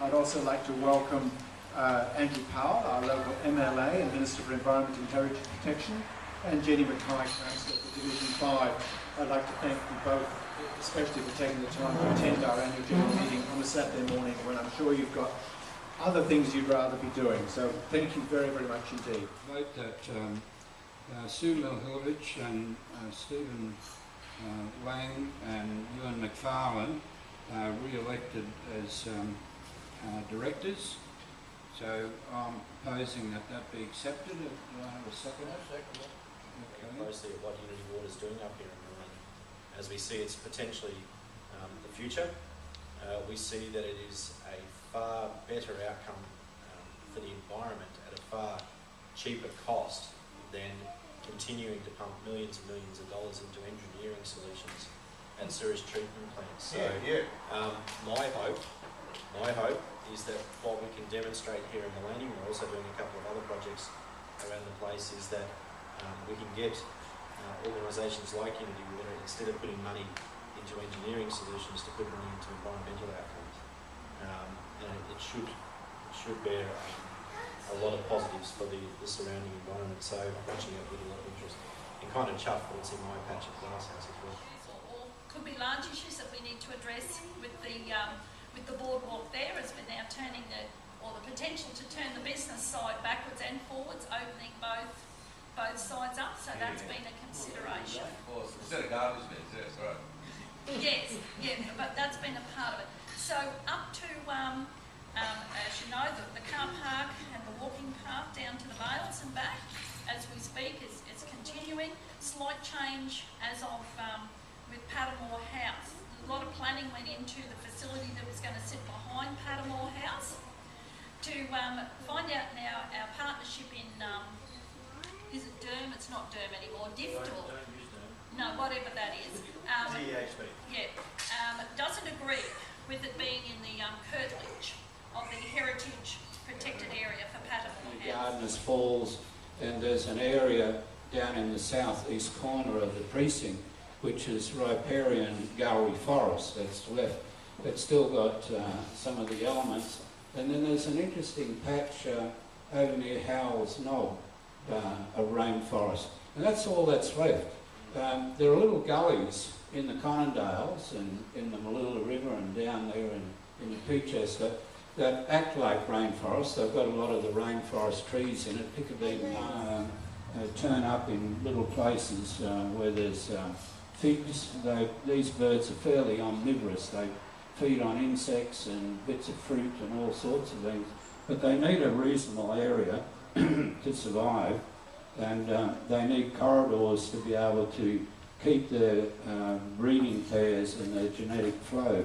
I'd also like to welcome Andrew Powell, our local MLA and Minister for Environment and Heritage Protection, and Jenny Mackay, Councillor for Division 5. I'd like to thank you both, especially for taking the time to attend our annual general meeting on a Saturday morning when I'm sure you've got other things you'd rather be doing. So thank you very, very much indeed. Note that Sue Milhilovich and Stephen Lang and Ewan McFarlane are re-elected as directors. So I'm proposing that that be accepted. Do I have a second? Okay. Mostly what Unity Water is doing up here in Maleny. As we see, it's potentially the future. We see that it is a far better outcome for the environment at a far cheaper cost than continuing to pump millions and millions of dollars into engineering solutions and sewage treatment plants. So my hope is that what we can demonstrate here in Maleny, we're also doing a couple of other projects around the place, is that we can get organisations like Unity Water, instead of putting money into engineering solutions, to put money into environmental outcomes. And it should bear a lot of positives for the surrounding environment. So I'm watching it with a lot of interest and kind of chuffed that it's in my patch of glasshouse as well. Or could be large issues that we need to address with the boardwalk there, as we're now turning the potential to turn the business side backwards and forwards, opening both sides up. So that's been a consideration. Of course, instead of garbage bins, yes, right. Yes, yeah, but that's been a part of it. So up to, as you know, the car park and the walking path down to the Vales and back, as we speak, is continuing. Slight change as of with Padamore House. A lot of planning went into the facility that was going to sit behind Padamore House. To find out now our partnership in, is it Derm? It's not Derm anymore, Diftor. Don't use them. No, whatever that is. DHB. Yeah, doesn't agree with it being in the curtilage of the heritage protected area for Padamore House. Gardeners Falls, and there's an area down in the southeast corner of the precinct which is riparian gallery forest that's left. It's still got some of the elements. And then there's an interesting patch over near Howell's Knob, a rainforest. And that's all that's left. There are little gullies in the Conondales and in the Malula River and down there in the Peachester that act like rainforests. They've got a lot of the rainforest trees in it. Piccadilly turn up in little places where there's figs. These birds are fairly omnivorous. They feed on insects and bits of fruit and all sorts of things, but they need a reasonable area to survive, and they need corridors to be able to keep their breeding pairs and their genetic flow.